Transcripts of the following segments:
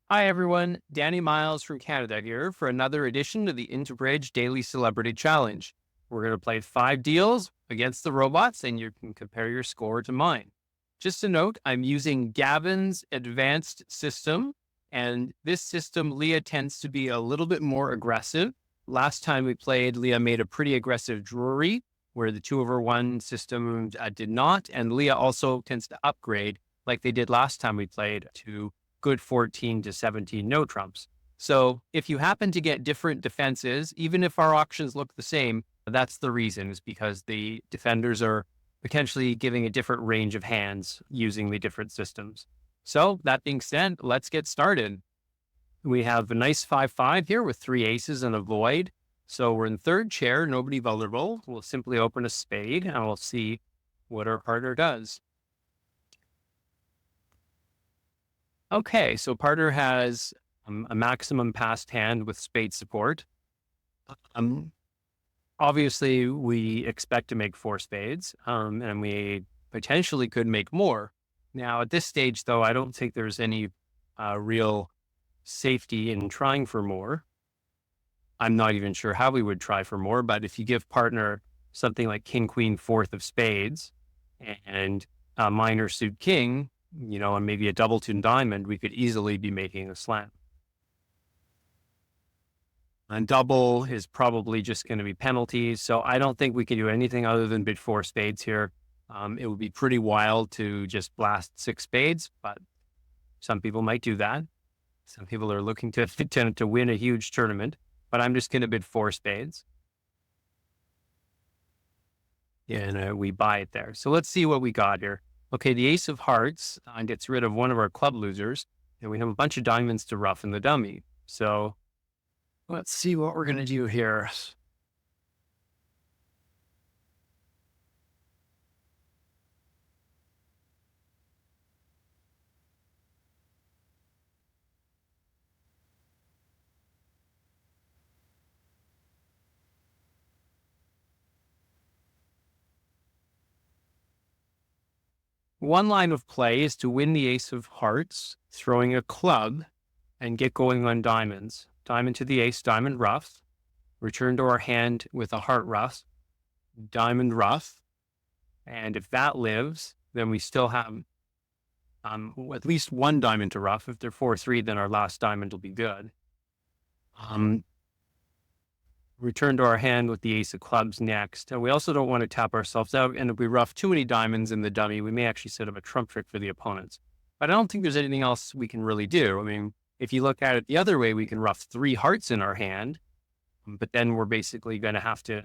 Hi, everyone. Danny Miles from Canada here for another edition of the IntoBridge Daily Celebrity Challenge. We're going to play 5 deals against the robots, and you can compare your score to mine. Just a note, I'm using Gavin's advanced system, and this system, Leah tends to be a little bit more aggressive. Last time we played, Leah made a pretty aggressive drury, where the 2/1 system did not, and Leah also tends to upgrade, like they did last time we played, to good 14 to 17 no trumps. So if you happen to get different defenses, even if our auctions look the same, that's the reason, is because the defenders are potentially giving a different range of hands using the different systems. So that being said, let's get started. We have a nice 5-5 here with 3 aces and a void. So we're in third chair, nobody vulnerable. We'll simply open a spade and we'll see what our partner does. Okay, so partner has a maximum passed hand with spade support. Um, Obviously, we expect to make 4 spades, and we potentially could make more. Now, at this stage, though, I don't think there's any real safety in trying for more. I'm not even sure how we would try for more, but if you give partner something like king, queen, fourth of spades and a minor suit king, and maybe a double tune diamond, we could easily be making a slam. And double is probably just going to be penalties. So I don't think we can do anything other than bid 4 spades here. It would be pretty wild to just blast 6 spades, but some people might do that. Some people are looking to win a huge tournament, but I'm just going to bid 4 spades. And we buy it there. So let's see what we got here. Okay, the ace of hearts gets rid of one of our club losers, and we have a bunch of diamonds to roughen the dummy. So let's see what we're going to do here. One line of play is to win the ace of hearts, throwing a club and get going on diamonds. Diamond to the ace, diamond rough. Return to our hand with a heart rough, diamond rough. And if that lives, then we still have at least one diamond to rough. If they're 4-3, then our last diamond will be good. Return to our hand with the ace of clubs next. And we also don't want to tap ourselves out. And if we rough too many diamonds in the dummy, we may actually set up a trump trick for the opponents. But I don't think there's anything else we can really do. I mean, if you look at it the other way, we can rough 3 hearts in our hand, but then we're basically going to have to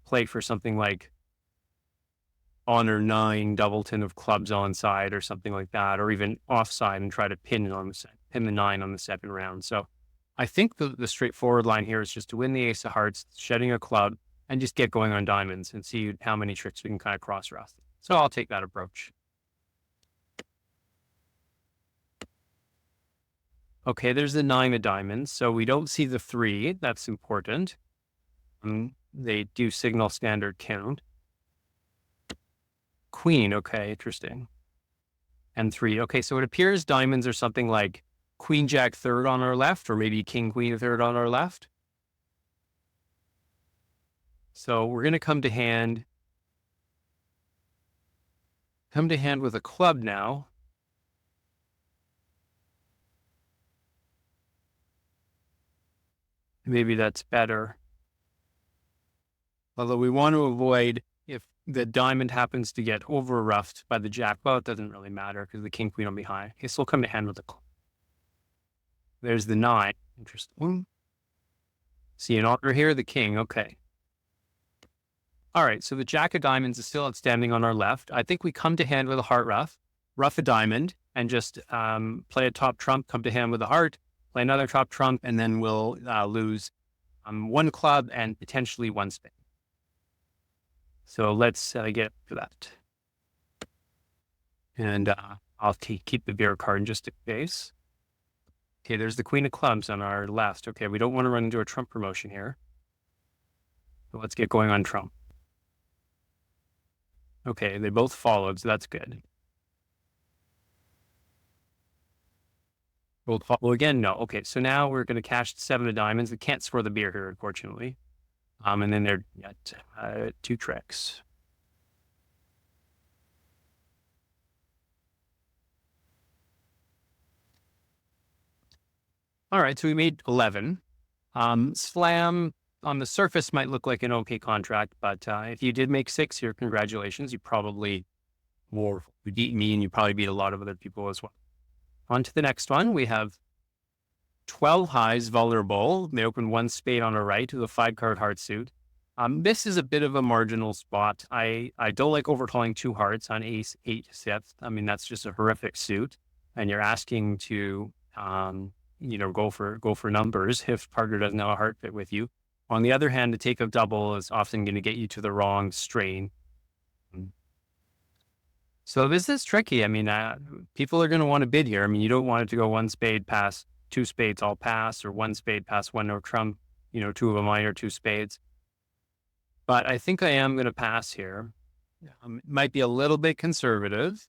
play for something like honor 9, double 10 of clubs onside or something like that, or even offside and try to pin the 9 on the second round. So I think the straightforward line here is just to win the ace of hearts, shedding a club, and just get going on diamonds and see how many tricks we can kind of cross rough. So I'll take that approach. Okay, there's the 9 of diamonds. So we don't see the 3. That's important. They do signal standard count. Queen. Okay, interesting. And 3. Okay, so it appears diamonds are something like queen, jack third on our left, or maybe king, queen third on our left. So we're going to come to hand with a club now. Maybe that's better. Although we want to avoid if the diamond happens to get over roughed by the jack. Well, it doesn't really matter because the king, queen will be high. Okay, so we'll come to hand with a club. There's the 9. Interesting. See an honor here, the king. Okay. All right, so the jack of diamonds is still outstanding on our left. I think we come to hand with a heart rough a diamond, and just play a top trump, come to hand with a heart, play another top trump, and then we'll lose 1 club and potentially 1 spade. So let's get to that. And I'll keep the beer card just in case. Okay, there's the queen of clubs on our left. Okay, we don't want to run into a trump promotion here. So let's get going on trump. Okay, they both followed, so that's good. Well, again, no. Okay, so now we're going to cash the 7 of diamonds. We can't score the beer here, unfortunately. And then they're at 2 tricks. All right, so we made 11. Slam on the surface might look like an okay contract, but if you did make 6 here, congratulations. You probably beat me, and you probably beat a lot of other people as well. On to the next one. We have 12 highs vulnerable. They open 1 spade on our right with a 5-card heart suit. This is a bit of a marginal spot. I don't like overcalling 2 hearts on ace 8 sets. I mean, that's just a horrific suit, and you're asking to go for numbers if partner doesn't have a heart fit with you. On the other hand, to take a double is often going to get you to the wrong strain. So this is tricky. I mean, people are going to want to bid here. I mean, you don't want it to go 1 spade pass 2 spades all pass, or 1 spade pass 1 no trump, 2 of a minor, 2 spades. But I think I am going to pass here. It might be a little bit conservative,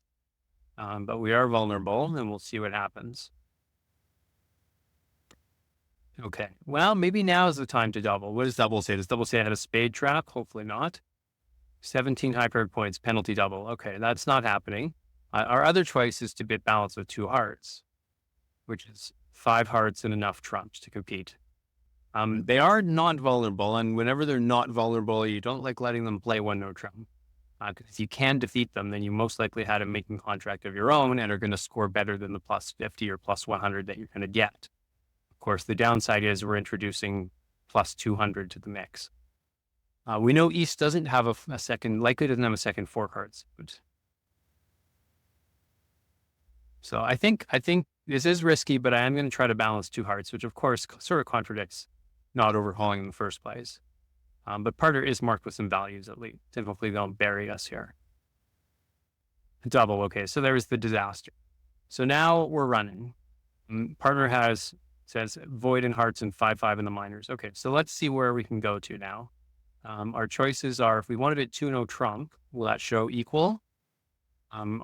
but we are vulnerable, and we'll see what happens. Okay, well, maybe now is the time to double. What does double say? Does double say I had a spade trap? Hopefully not. 17 high-paired points, penalty double. Okay, that's not happening. Our other choice is to bid balance with 2 hearts, which is 5 hearts and enough trumps to compete. They are not vulnerable, and whenever they're not vulnerable, you don't like letting them play 1 no trump. Because if you can defeat them, then you most likely had a making contract of your own and are going to score better than the plus 50 or plus 100 that you're going to get. Of course, the downside is we're introducing plus 200 to the mix. We know East doesn't have a second, likely doesn't have a second 4 cards. So I think this is risky, but I am going to try to balance 2 hearts, which of course sort of contradicts not overhauling in the first place. But partner is marked with some values at least, and hopefully they don't bury us here. Double, okay, so there's the disaster. So now we're running. Partner says void in hearts and 5-5 in the minors. Okay, so let's see where we can go to now. Our choices are, if we wanted it 2 no trump, will that show equal? Or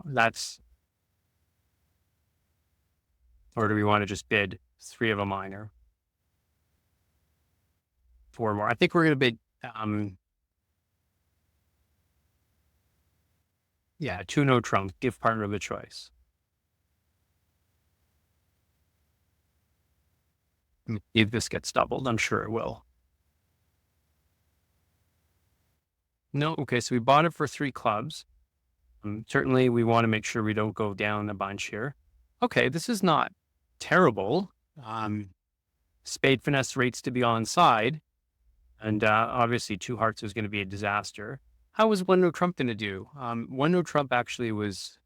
do we want to just bid 3 of a minor? 4 more. I think we're going to bid, 2 no trump, give partner the choice. If this gets doubled, I'm sure it will. No, okay, so we bought it for 3 clubs. Certainly we want to make sure we don't go down a bunch here. Okay, this is not terrible. Spade finesse rates to be onside, and obviously 2 hearts is going to be a disaster. How was 1 no trump going to do? 1 no trump actually was,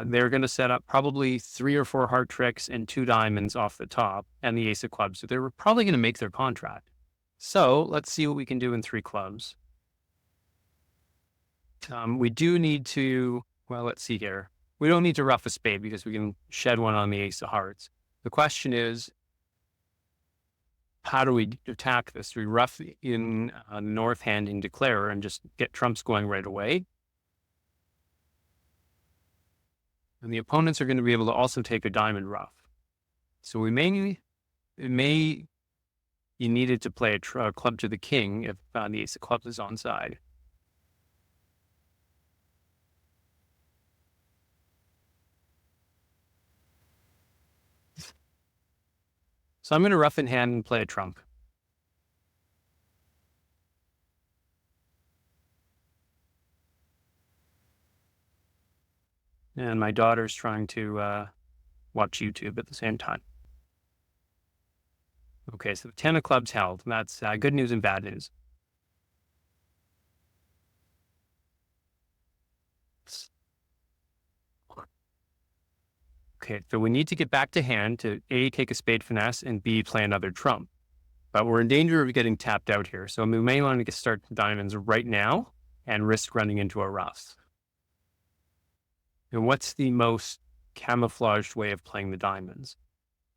they're going to set up probably 3 or 4 heart tricks and 2 diamonds off the top and the ace of clubs. So they were probably going to make their contract. So let's see what we can do in 3 clubs. We do need to, well, let's see here. We don't need to rough a spade because we can shed 1 on the ace of hearts. The question is, how do we attack this? Do we rough in north hand in declarer and just get trumps going right away? And the opponents are going to be able to also take a diamond rough. So you needed to play a club to the king if the ace of clubs is onside. So I'm going to rough in hand and play a trump. And my daughter's trying to watch YouTube at the same time. Okay, so the 10 of clubs held. That's good news and bad news. Okay, so we need to get back to hand to A, take a spade finesse, and B, play another trump. But we're in danger of getting tapped out here. So we may want to start diamonds right now and risk running into a rough. And what's the most camouflaged way of playing the diamonds?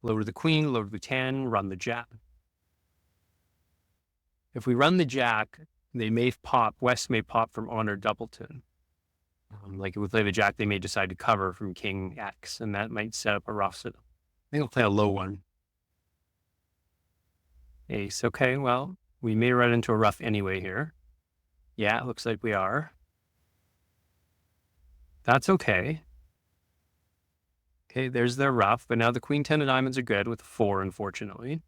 Lower the queen, lower the 10, run the jack. If we run the jack, they may pop, West may pop from honor doubleton. Like if we play the jack, they may decide to cover from king X, and that might set up a rough. So I think I'll play a low one. Ace. Okay, well, we may run into a rough anyway here. Yeah, it looks like we are. That's okay. Okay, there's their rough, but now the queen 10 of diamonds are good with 4, unfortunately.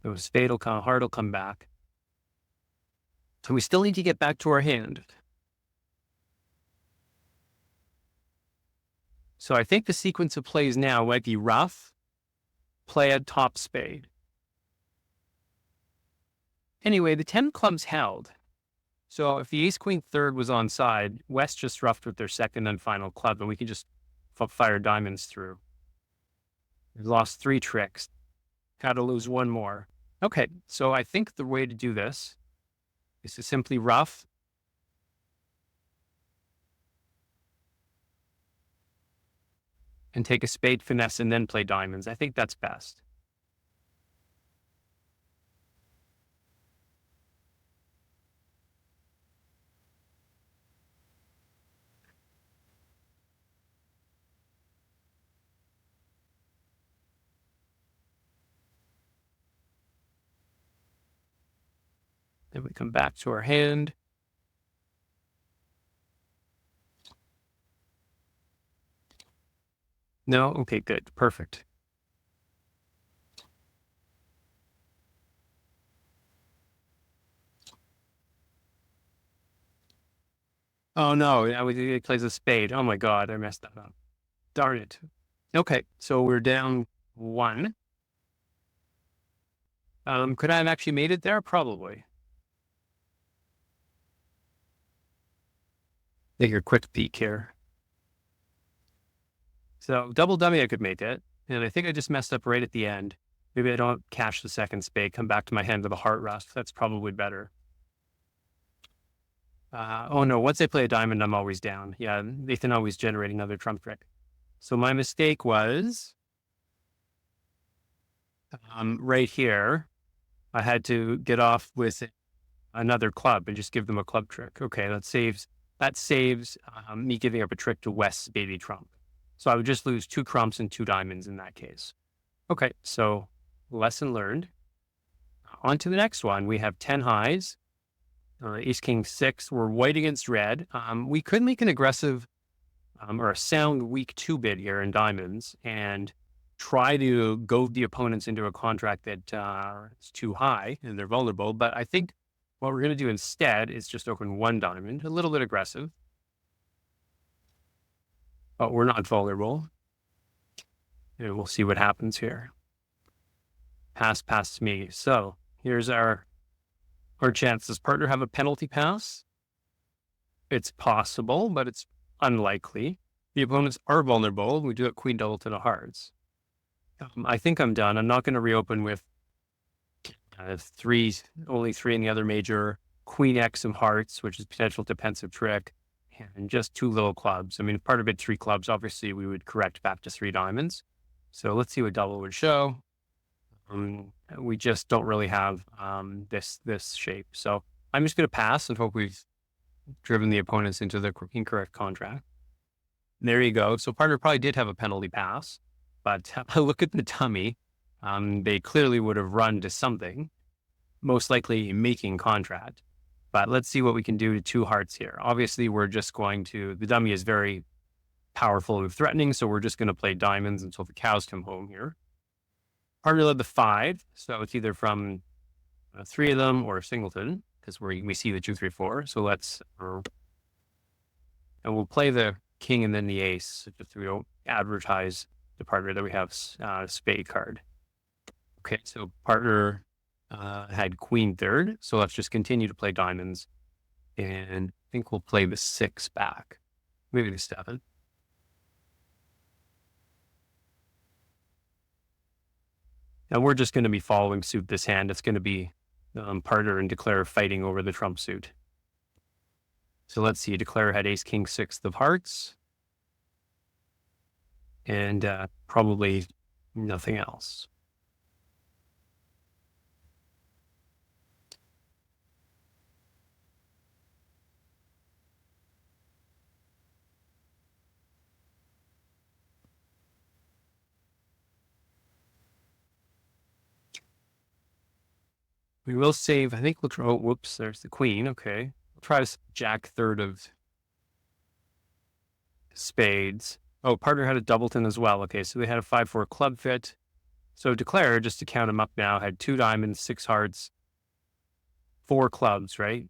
Those spade will come, heart will come back. So we still need to get back to our hand. So I think the sequence of plays now might be rough, play a top spade. Anyway, the 10 clubs held. So if the ace queen third was on side, West just roughed with their second and final club, and we can just fire diamonds through. We've lost 3 tricks. Got to lose 1 more. Okay, so I think the way to do this is to simply rough. And take a spade finesse and then play diamonds. I think that's best. Then we come back to our hand. No? Okay, good. Perfect. Oh, no. It plays a spade. Oh, my God. I messed that up. Darn it. Okay, so we're down 1. Could I have actually made it there? Probably. Take a quick peek here. So double dummy, I could make it. And I think I just messed up right at the end. Maybe I don't cash the second spade, come back to my hand with a heart rust. That's probably better. Oh no, once I play a diamond, I'm always down. Yeah, Nathan always generating another trump trick. So my mistake was right here. I had to get off with another club and just give them a club trick. Okay, that saves me giving up a trick to West's baby trump. So I would just lose 2 trumps and 2 diamonds in that case. Okay, so lesson learned. On to the next one. We have 10 highs. Ace king 6. We're white against red. We could make an aggressive or a sound weak 2 bid here in diamonds and try to goad the opponents into a contract that is too high and they're vulnerable. But I think what we're going to do instead is just open 1 diamond, a little bit aggressive. But we're not vulnerable. And we'll see what happens here. Pass to me. So here's our chance. Does partner have a penalty pass? It's possible, but it's unlikely. The opponents are vulnerable. We do it queen double to the hearts. I think I'm done. I'm not going to reopen with 3, only 3 in the other major, queen X of hearts, which is potential defensive trick, and just 2 little clubs. I mean, part of it 3 clubs. Obviously, we would correct back to 3 diamonds. So let's see what double would show. We just don't really have this shape. So I'm just going to pass and hope we've driven the opponents into the incorrect contract. There you go. So partner probably did have a penalty pass, but look at the dummy. They clearly would have run to something, most likely making contract. But let's see what we can do to 2 hearts here. Obviously, we're just going to, the dummy is very powerful and threatening, so we're just going to play diamonds until the cows come home here. Partner led the 5, so it's either from 3 of them or a singleton, because we see the 2, 3, 4. So let's, and we'll play the king and then the ace, just so we don't advertise the partner that we have a spade card. Okay, so partner had queen third, so let's just continue to play diamonds, and I think we'll play the 6 back, maybe the 7. And we're just going to be following suit this hand. It's going to be partner and declare fighting over the trump suit. So let's see. Declare had ace king 6 of hearts, and probably nothing else. We will save, I think we'll try, oh, whoops, there's the queen. Okay. We'll try to jack third of spades. Oh, partner had a doubleton as well. Okay, so we had a 5-4 club fit. So declare, just to count them up now, had 2 diamonds, 6 hearts, 4 clubs, right?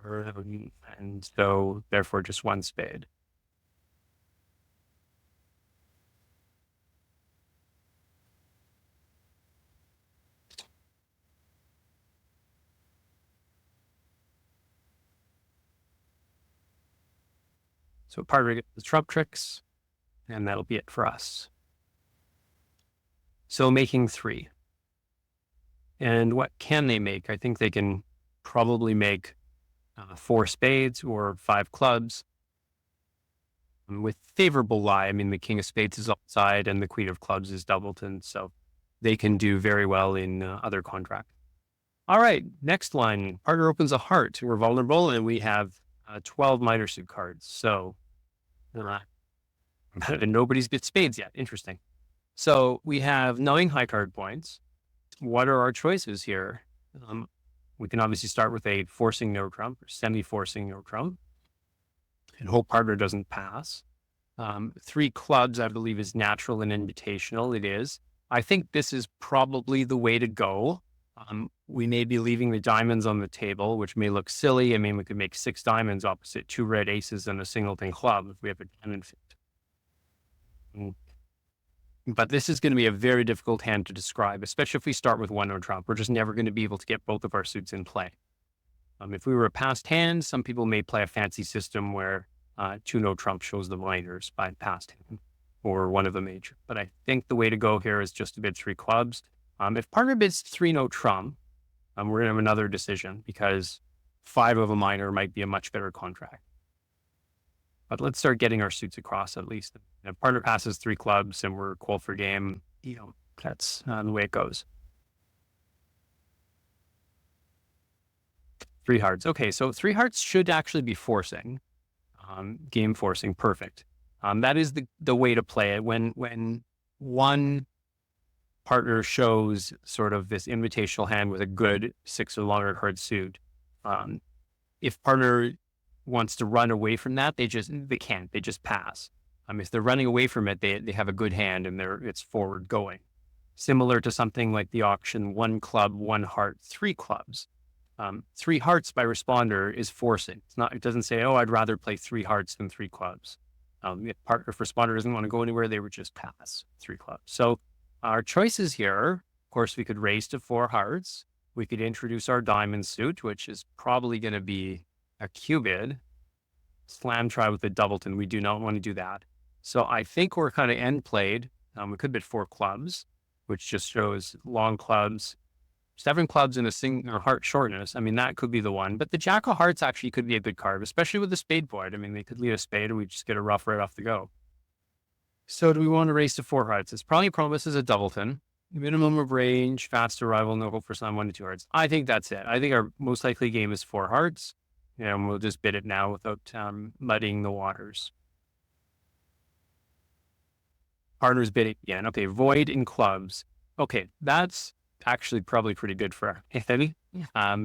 And so therefore just 1 spade. So partner gets the trump tricks, and that'll be it for us. So making 3. And what can they make? I think they can probably make 4 spades or 5 clubs with favorable lie. I mean, the king of spades is outside and the queen of clubs is doubleton. So they can do very well in other contracts. All right, next line. Partner opens a heart. We're vulnerable and we have 12 minor suit cards. So and nobody's bit spades yet. Interesting. So we have knowing high card points. What are our choices here? We can obviously start with a forcing no trump or semi-forcing no trump and hope partner doesn't pass. 3 clubs, I believe, is natural and invitational. It is. I think this is probably the way to go. We may be leaving the diamonds on the table, which may look silly. I mean, we could make 6 diamonds opposite 2 red aces and a singleton club if we have a diamond fit. But this is going to be a very difficult hand to describe, especially if we start with 1 no trump. We're just never going to be able to get both of our suits in play. If we were a passed hand, some people may play a fancy system where 2 no trump shows the minors by passed hand or one of the major. But I think the way to go here is just to bid 3 clubs. If partner bids 3 no trump, we're going to have another decision because 5 of a minor might be a much better contract. But let's start getting our suits across at least. If partner passes 3 clubs and we're qual for game, that's the way it goes. 3 hearts. Okay, so 3 hearts should actually be forcing, game forcing. Perfect. That is the way to play it. When one partner shows sort of this invitational hand with a good 6 or longer card suit, if partner wants to run away from that, they can't. They just pass. If they're running away from it, they have a good hand and it's forward going. Similar to something like the auction, 1 club, 1 heart, 3 clubs. 3 hearts by responder is forcing. It doesn't say, oh, I'd rather play 3 hearts than 3 clubs. If responder doesn't want to go anywhere, they would just pass 3 clubs. So our choices here, of course, we could raise to 4 hearts. We could introduce our diamond suit, which is probably going to be a cubid. Slam try with the doubleton. We do not want to do that. So I think we're kind of end played. We could bid 4 clubs, which just shows long clubs, 7 clubs in a single heart shortness. I mean, that could be the one. But the jack of hearts actually could be a good card, especially with the spade board. I mean, they could lead a spade and we just get a rough right off the go. So do we want to raise to 4 hearts? It's probably promises a doubleton. Minimum of range, fast arrival, no hope for slam 1 to 2 hearts. I think that's it. I think our most likely game is 4 hearts. And we'll just bid it now without muddying the waters. Partners bidding again. Okay, void in clubs. Okay, that's actually probably pretty good for our Anthony.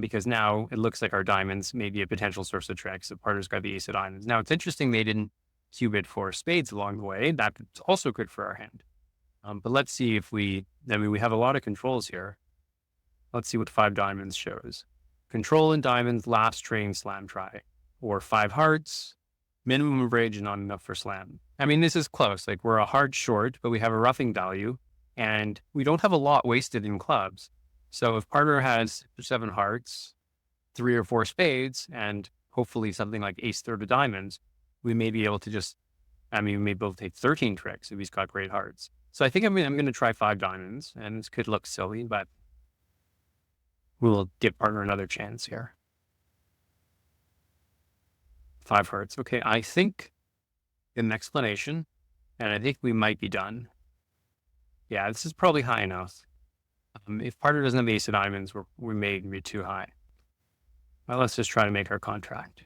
Because now it looks like our diamonds may be a potential source of tricks. So partners got the ace of diamonds. Now it's interesting they didn't cubid 4 spades along the way. That's also good for our hand. But let's see if we have a lot of controls here. Let's see what 5 diamonds shows. Control in diamonds, last train slam try, or 5 hearts, minimum of range not enough for slam. I mean, this is close. Like we're a hard short, but we have a roughing value and we don't have a lot wasted in clubs. So if partner has 7 hearts, 3 or 4 spades, and hopefully something like ace third of diamonds, we may be able to we may be able to take 13 tricks if he's got great hearts. So I think I'm going to try 5 diamonds, and this could look silly, but we'll give partner another chance here. 5 hearts. Okay, I think an explanation, and I think we might be done. Yeah, this is probably high enough. If partner doesn't have ace of diamonds, we may be too high. Well, let's just try to make our contract.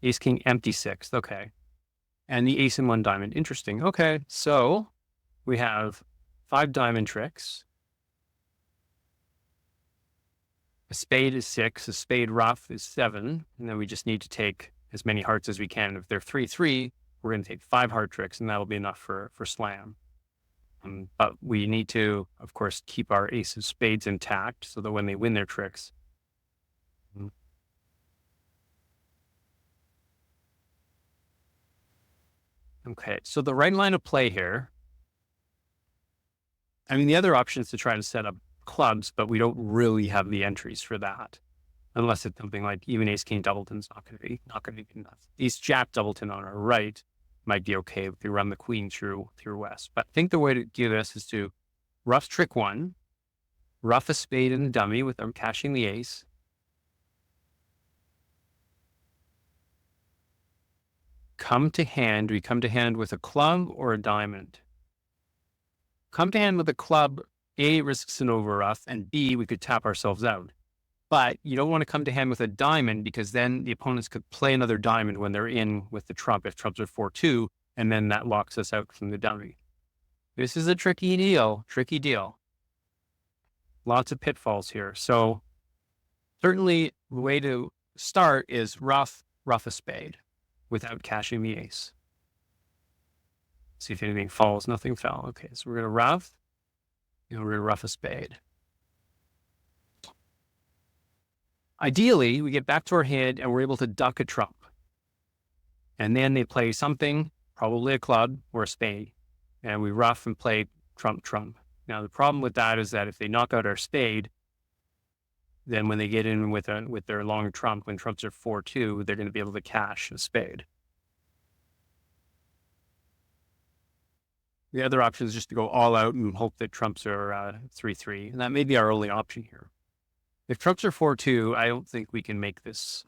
Ace king empty 6th. Okay. And the ace and 1 diamond. Interesting. Okay, so we have 5 diamond tricks. A spade is 6, a spade rough is 7, and then we just need to take as many hearts as we can. If they're 3-3, we're going to take 5 heart tricks, and that'll be enough for slam. But we need to, of course, keep our ace of spades intact so that when they win their tricks. Okay, so the right line of play here, I mean, the other option is to try to set up clubs, but we don't really have the entries for that. Unless it's something like even ace king doubleton's not going to be enough. Ace jack doubleton on our right might be okay if we run the queen through west. But I think the way to do this is to rough trick 1, rough a spade in the dummy with them cashing the ace. Come to hand. We come to hand with a club or a diamond. Come to hand with a club, A, risks an over rough, and B, we could tap ourselves out. But you don't want to come to hand with a diamond because then the opponents could play another diamond when they're in with the trump, if trumps are 4-2, and then that locks us out from the dummy. This is a tricky deal. Lots of pitfalls here. So certainly the way to start is rough a spade without cashing the ace. See if anything falls. Nothing fell. Okay, so we're going to rough. We're going to rough a spade. Ideally, we get back to our hand and we're able to duck a trump. And then they play something, probably a club or a spade, and we rough and play trump. Now, the problem with that is that if they knock out our spade, then when they get in with their long trump, when trumps are 4-2, they're going to be able to cash a spade. The other option is just to go all out and hope that trumps are 3-3, and that may be our only option here. If trumps are 4-2, I don't think we can make this.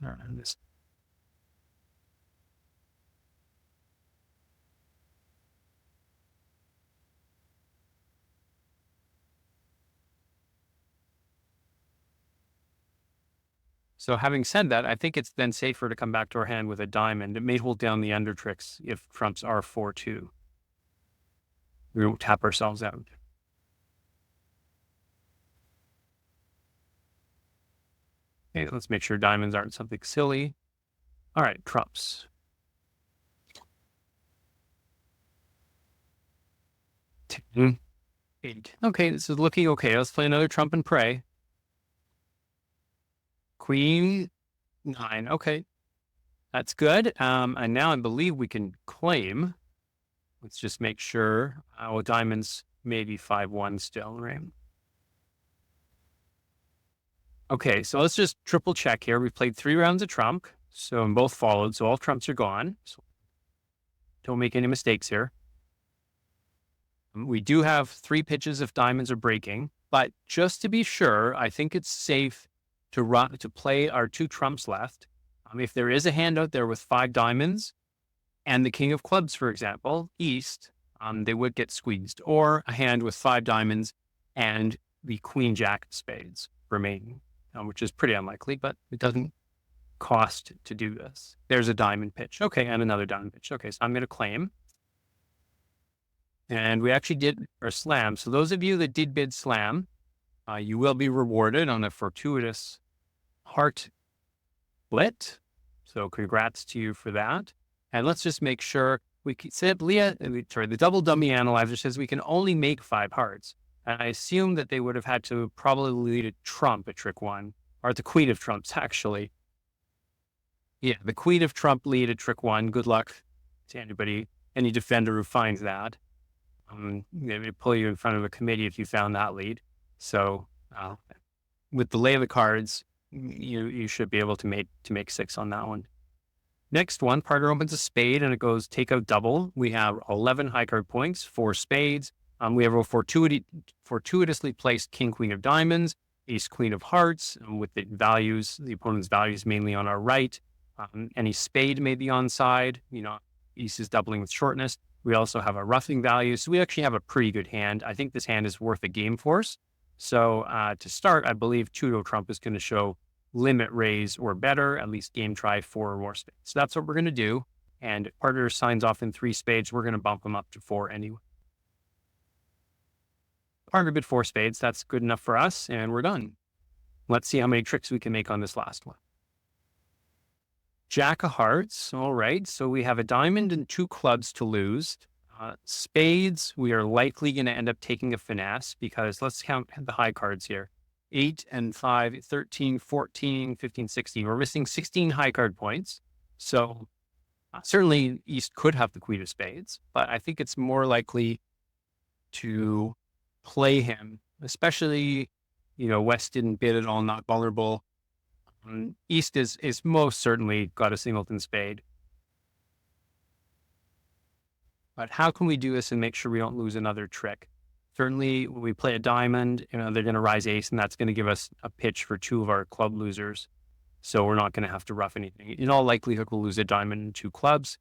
So having said that, I think it's then safer to come back to our hand with a diamond. It may hold down the under tricks if trumps are 4-2. We won't tap ourselves out. Okay, let's make sure diamonds aren't something silly. All right, trumps. 10, 8. Okay, this is looking okay. Let's play another trump and pray. Queen 9. Okay, that's good. And now I believe we can claim. Let's just make sure. Diamonds maybe 5-1 still, right? Okay, so let's just triple check here. We've played 3 rounds of trump, so both followed, so all trumps are gone. So don't make any mistakes here. We do have 3 pitches if diamonds are breaking, but just to be sure, I think it's safe to play our 2 trumps left. If there is a hand out there with 5 diamonds and the king of clubs, for example, east, they would get squeezed, or a hand with 5 diamonds and the queen jack of spades remaining. Which is pretty unlikely, but it doesn't cost to do this. There's a diamond pitch. Okay, and another diamond pitch. Okay, so I'm going to claim. And we actually did our slam. So those of you that did bid slam, you will be rewarded on a fortuitous heart split. So congrats to you for that. And let's just make sure we can the double dummy analyzer says we can only make 5 hearts. And I assume that they would have had to probably lead a trump at trick 1, or the queen of trumps, actually. Yeah, the queen of trump lead at trick 1. Good luck to any defender who finds that. They would pull you in front of a committee if you found that lead. So with the lay of the cards, you should be able to make 6 on that one. Next one, partner opens a spade and it goes take out double. We have 11 high card points, 4 spades. We have a fortuitously placed king, queen of diamonds, ace, queen of hearts, with the opponent's values mainly on our right. Any spade may be on side, ace is doubling with shortness. We also have a roughing value. So we actually have a pretty good hand. I think this hand is worth a game for us. So to start, I believe Tudo Trump is going to show limit raise or better, at least game try 4 or more spades. So that's what we're going to do. And if partner signs off in 3 spades, we're going to bump them up to 4 anyway. Partner bid 4 spades. That's good enough for us, and we're done. Let's see how many tricks we can make on this last one. Jack of hearts. All right. So we have a diamond and 2 clubs to lose. Spades, we are likely going to end up taking a finesse because let's count the high cards here. 8 and 5, 13, 14, 15, 16. We're missing 16 high card points. So certainly East could have the queen of spades, but I think it's more likely to play him, especially, West didn't bid at all, not vulnerable. East is most certainly got a singleton spade. But how can we do this and make sure we don't lose another trick? Certainly, when we play a diamond, they're going to rise ace, and that's going to give us a pitch for 2 of our club losers. So we're not going to have to rough anything. In all likelihood, we'll lose a diamond and 2 clubs.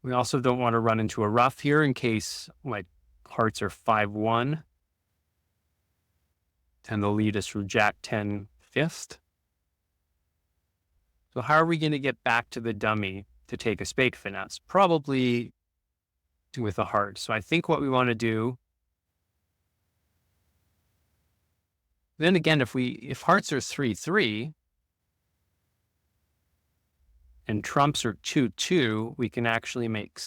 We also don't want to run into a rough here in case like hearts are 5-1. And they'll lead us through Jack 10 fifth. So how are we going to get back to the dummy to take a spade finesse? Probably with a heart. So I think what we want to do, then again, if hearts are 3-3 and trumps are 2-2, we can actually make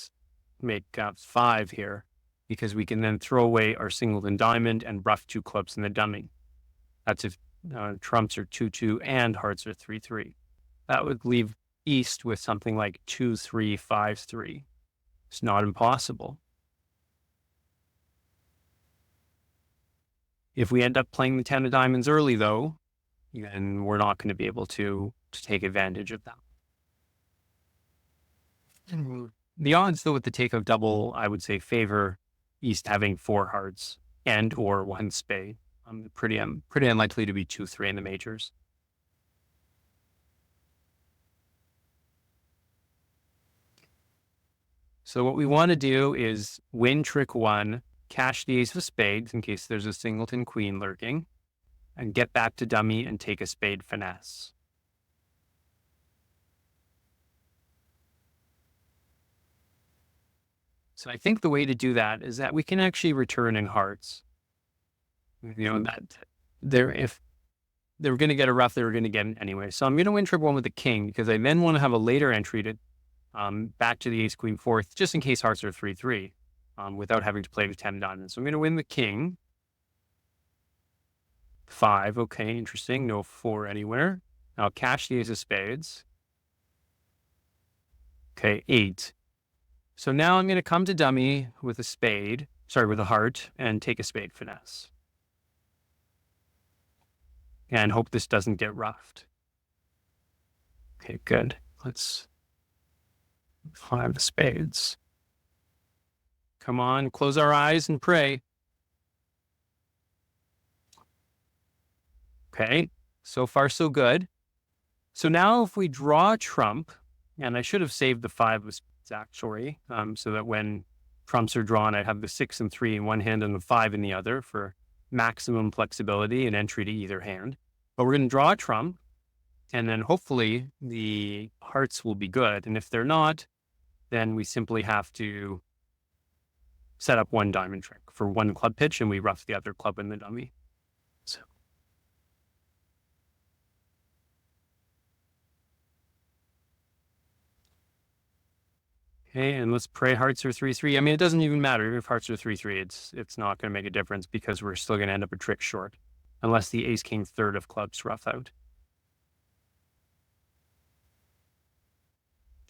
5 here because we can then throw away our singleton diamond and rough 2 clubs in the dummy. That's if trumps are 2-2 and hearts are 3-3. That would leave East with something like 2-3, 5-3. It's not impossible. If we end up playing the 10 of diamonds early, though, then we're not going to be able to take advantage of that. The odds, though, with the take of double, I would say favor East having 4 hearts and or 1 spade. Pretty unlikely to be 2-3 in the majors. So what we want to do is win trick 1, cash the ace of spades in case there's a singleton queen lurking, and get back to dummy and take a spade finesse. So I think the way to do that is that we can actually return in hearts. That if they were going to get a rough, they were going to get it anyway. So I'm going to win trick 1 with the king because I then want to have a later entry to back to the ace queen fourth, just in case hearts are 3-3, without having to play with 10 diamonds. So I'm going to win the king. 5, okay, interesting. No 4 anywhere. I'll cash the ace of spades. Okay, 8. So now I'm going to come to dummy with with a heart, and take a spade finesse. And hope this doesn't get roughed. Okay, good. Let's 5 of spades. Come on, close our eyes and pray. Okay, so far so good. So now if we draw a trump, and I should have saved the 5 of spades actually, so that when trumps are drawn, I have the 6 and 3 in one hand and the 5 in the other for maximum flexibility and entry to either hand. But we're going to draw a trump, and then hopefully the hearts will be good. And if they're not, then we simply have to set up 1 diamond trick for 1 club pitch, and we rough the other club in the dummy. So. Okay, and let's pray hearts are 3-3. I mean, it doesn't even matter if hearts are 3-3. It's not going to make a difference because we're still going to end up a trick short, unless the ace king third of clubs rough out.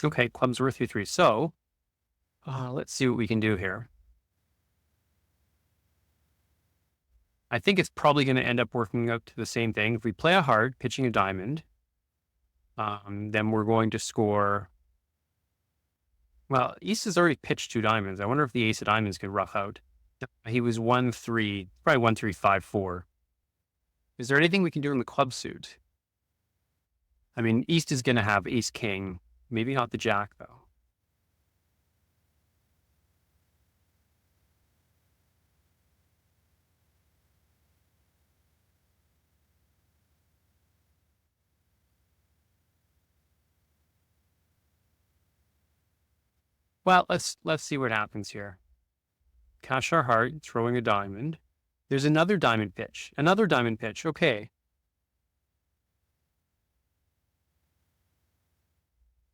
Okay, clubs were 3-3. So let's see what we can do here. I think it's probably going to end up working out to the same thing. If we play a heart, pitching a diamond, then we're going to score. Well, East has already pitched 2 diamonds. I wonder if the ace of diamonds could rough out. He was 1-3, probably 1-3, 5-4. Is there anything we can do in the club suit? I mean, East is going to have ace king, maybe not the jack though. Well, let's see what happens here. Cash our heart, throwing a diamond. There's another diamond pitch. Okay.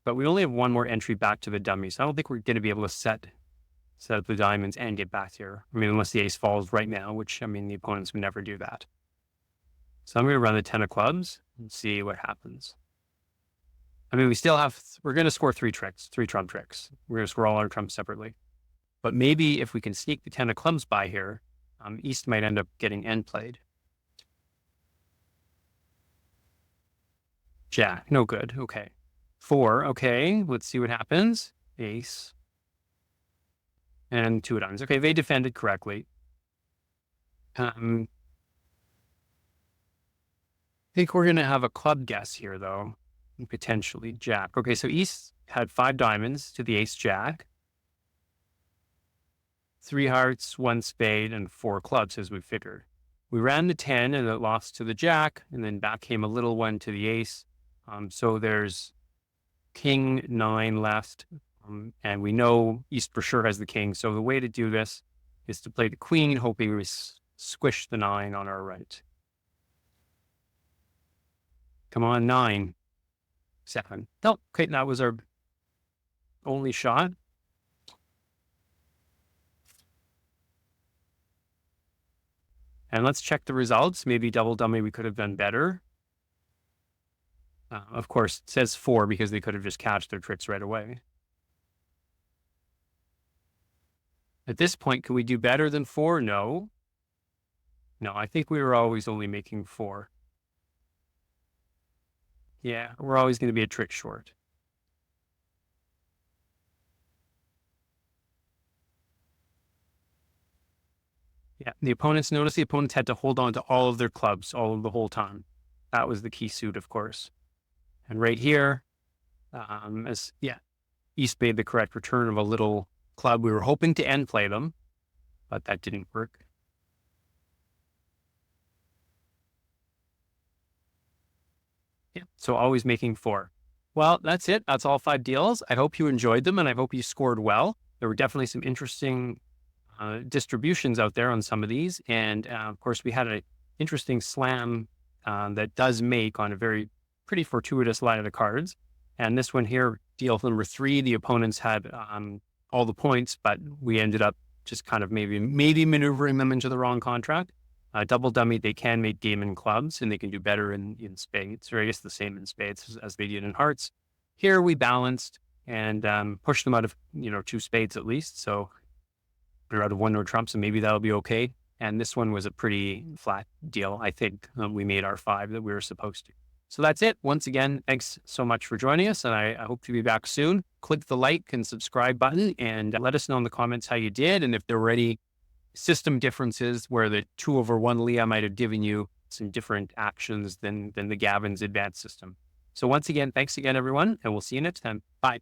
But we only have one more entry back to the dummy, so I don't think we're going to be able to set up the diamonds and get back here. I mean, unless the ace falls right now, which, I mean, the opponents would never do that. So I'm going to run the 10 of clubs and see what happens. I mean, we're going to score three trump tricks. We're going to score all our trumps separately. But maybe if we can sneak the 10 of clubs by here, East might end up getting end played. Jack, no good. Okay. 4, okay. Let's see what happens. Ace. And 2 of diamonds. Okay, they defended correctly. I think we're going to have a club guess here, though. Potentially Jack. Okay, so East had 5 diamonds to the ace Jack. 3 hearts, 1 spade, and 4 clubs, as we figured. We ran the 10, and it lost to the Jack, and then back came a little one to the ace. So there's King 9 left, and we know East for sure has the king. So the way to do this is to play the queen, hoping we squish the 9 on our right. Come on, 9. 7. No, okay, that was our only shot. And let's check the results. Maybe double dummy, we could have done better. Of course, it says 4 because they could have just catched their tricks right away. At this point, can we do better than 4? No. No, I think we were always only making 4. Yeah, we're always going to be a trick short. Yeah, the opponents had to hold on to all of their clubs the whole time. That was the key suit, of course. And right here, East made the correct return of a little club. We were hoping to end play them, but that didn't work. Yeah, so always making 4. Well, that's it. That's all 5 deals. I hope you enjoyed them, and I hope you scored well. There were definitely some interesting distributions out there on some of these. And of course, we had an interesting slam that does make on a pretty fortuitous line of the cards. And this one here, deal number 3, the opponents had all the points, but we ended up just kind of maybe maneuvering them into the wrong contract. Double dummy, they can make game in clubs, and they can do better in spades, or I guess the same in spades as they did in hearts. Here we balanced and pushed them out of 2 spades at least. So they're out of 1 no trumps, and maybe that'll be okay. And this one was a pretty flat deal. I think we made our 5 that we were supposed to. So that's it. Once again, thanks so much for joining us, and I hope to be back soon. Click the like and subscribe button, and let us know in the comments how you did, and if there were any system differences where the 2/1 Leah might have given you some different actions than the Gavin's advanced system. So once again, thanks again, everyone, and we'll see you next time. Bye.